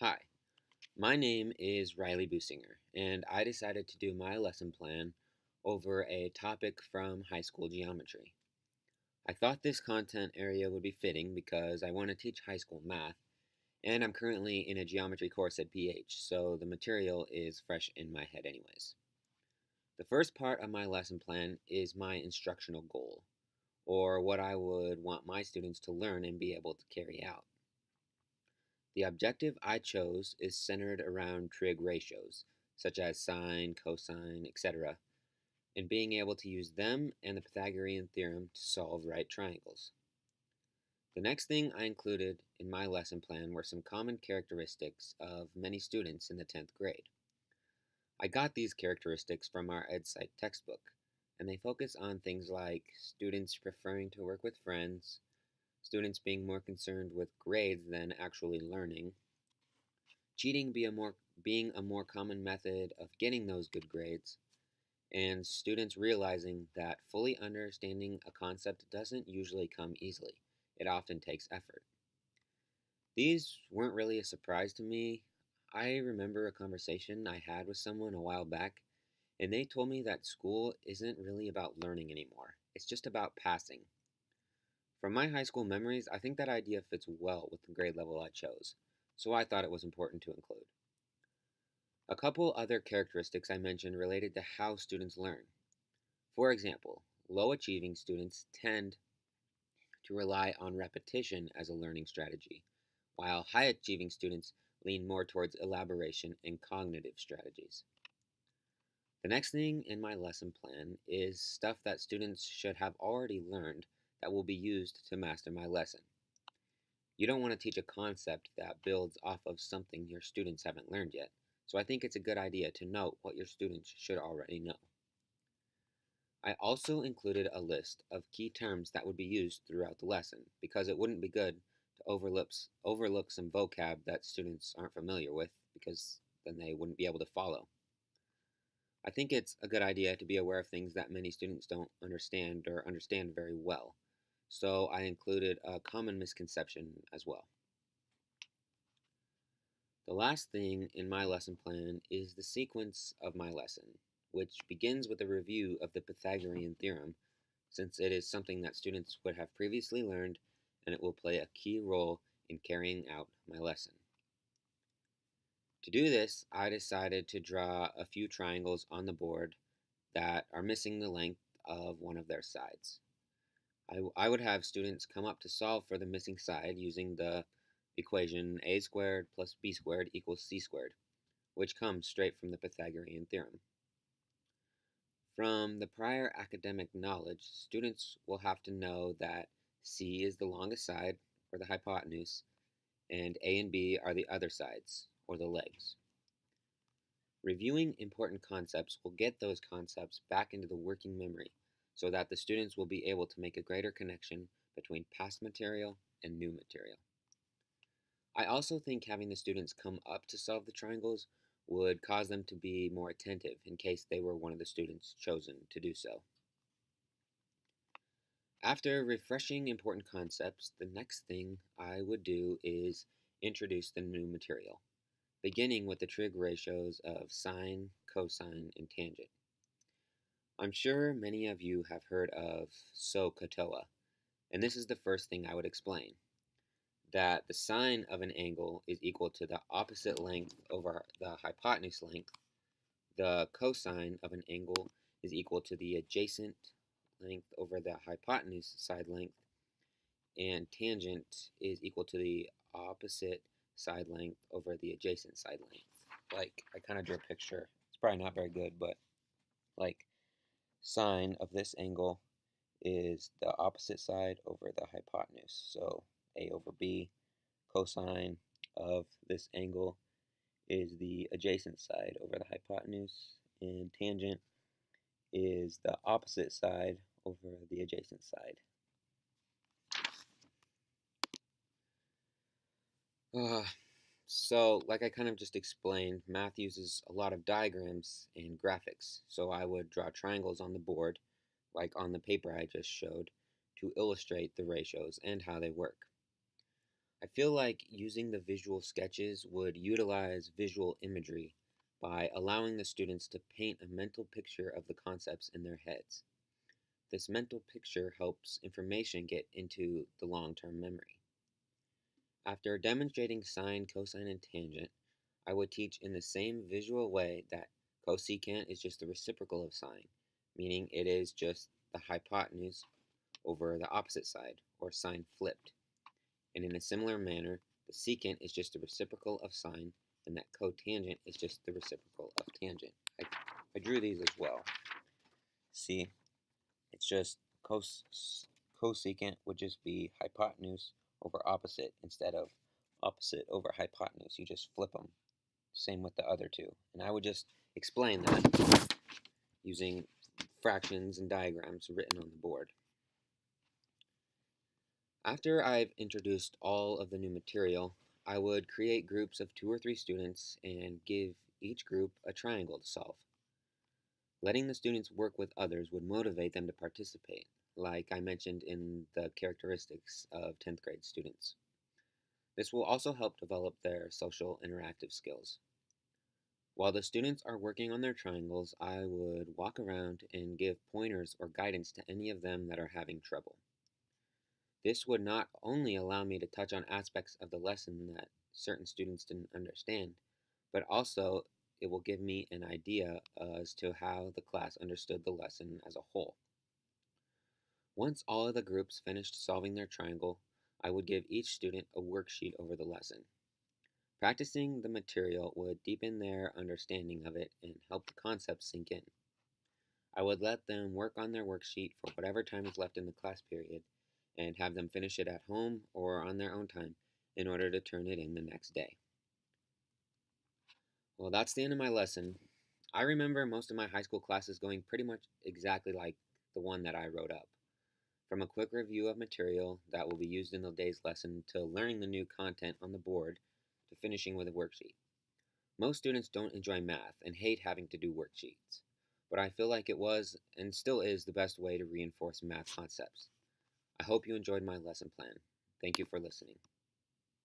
Hi, my name is Riley Businger, and I decided to do my lesson plan over a topic from high school geometry. I thought this content area would be fitting because I want to teach high school math, and I'm currently in a geometry course at PH, so the material is fresh in my head, anyways. The first part of my lesson plan is my instructional goal, or what I would want my students to learn and be able to carry out. The objective I chose is centered around trig ratios, such as sine, cosine, etc., and being able to use them and the Pythagorean theorem to solve right triangles. The next thing I included in my lesson plan were some common characteristics of many students in the 10th grade. I got these characteristics from our EdSci textbook, and they focus on things like students preferring to work with friends, students being more concerned with grades than actually learning, cheating being a more common method of getting those good grades, and students realizing that fully understanding a concept doesn't usually come easily. It often takes effort. These weren't really a surprise to me. I remember a conversation I had with someone a while back, and they told me that school isn't really about learning anymore. It's just about passing. From my high school memories, I think that idea fits well with the grade level I chose, so I thought it was important to include. A couple other characteristics I mentioned related to how students learn. For example, low achieving students tend to rely on repetition as a learning strategy, while high achieving students lean more towards elaboration and cognitive strategies. The next thing in my lesson plan is stuff that students should have already learned that will be used to master my lesson. You don't want to teach a concept that builds off of something your students haven't learned yet, so I think it's a good idea to note what your students should already know. I also included a list of key terms that would be used throughout the lesson because it wouldn't be good to overlook some vocab that students aren't familiar with because then they wouldn't be able to follow. I think it's a good idea to be aware of things that many students don't understand or understand very well, so I included a common misconception as well. The last thing in my lesson plan is the sequence of my lesson, which begins with a review of the Pythagorean theorem, since it is something that students would have previously learned and it will play a key role in carrying out my lesson. To do this, I decided to draw a few triangles on the board that are missing the length of one of their sides. I would have students come up to solve for the missing side using the equation a squared plus b squared equals c squared, which comes straight from the Pythagorean theorem. From the prior academic knowledge, students will have to know that C is the longest side, or the hypotenuse, and A and B are the other sides, or the legs. Reviewing important concepts will get those concepts back into the working memory so that the students will be able to make a greater connection between past material and new material. I also think having the students come up to solve the triangles would cause them to be more attentive in case they were one of the students chosen to do so. After refreshing important concepts, the next thing I would do is introduce the new material, beginning with the trig ratios of sine, cosine, and tangent. I'm sure many of you have heard of SOHCAHTOA, and this is the first thing I would explain, that the sine of an angle is equal to the opposite length over the hypotenuse length. The cosine of an angle is equal to the adjacent length over the hypotenuse side length, and tangent is equal to the opposite side length over the adjacent side length. Like, I kind of drew a picture. It's probably not very good, but like, sine of this angle is the opposite side over the hypotenuse. So A over B. Cosine of this angle is the adjacent side over the hypotenuse, and tangent is the opposite side over the adjacent side. Uh, so, like I kind of just explained, math uses a lot of diagrams and graphics. So I would draw triangles on the board, like on the paper I just showed, to illustrate the ratios and how they work. I feel like using the visual sketches would utilize visual imagery by allowing the students to paint a mental picture of the concepts in their heads. This mental picture helps information get into the long term memory. After demonstrating sine, cosine, and tangent, I would teach in the same visual way that cosecant is just the reciprocal of sine, meaning it is just the hypotenuse over the opposite side, or sine flipped. And in a similar manner, the secant is just the reciprocal of sine, and that cotangent is just the reciprocal of tangent. I drew these as well. See, it's just cosecant would just be hypotenuse over opposite instead of opposite over hypotenuse. You just flip them. Same with the other two. And I would just explain that using fractions and diagrams written on the board. After I've introduced all of the new material, I would create groups of 2 or 3 students and give each group a triangle to solve. Letting the students work with others would motivate them to participate, like I mentioned in the characteristics of 10th grade students. This will also help develop their social interactive skills. While the students are working on their triangles, I would walk around and give pointers or guidance to any of them that are having trouble. This would not only allow me to touch on aspects of the lesson that certain students didn't understand, but also it will give me an idea as to how the class understood the lesson as a whole. Once all of the groups finished solving their triangle, I would give each student a worksheet over the lesson. Practicing the material would deepen their understanding of it and help the concepts sink in. I would let them work on their worksheet for whatever time is left in the class period and have them finish it at home or on their own time in order to turn it in the next day. Well, that's the end of my lesson. I remember most of my high school classes going pretty much exactly like the one that I wrote up. From a quick review of material that will be used in the day's lesson to learning the new content on the board to finishing with a worksheet. Most students don't enjoy math and hate having to do worksheets, but I feel like it was and still is the best way to reinforce math concepts. I hope you enjoyed my lesson plan. Thank you for listening.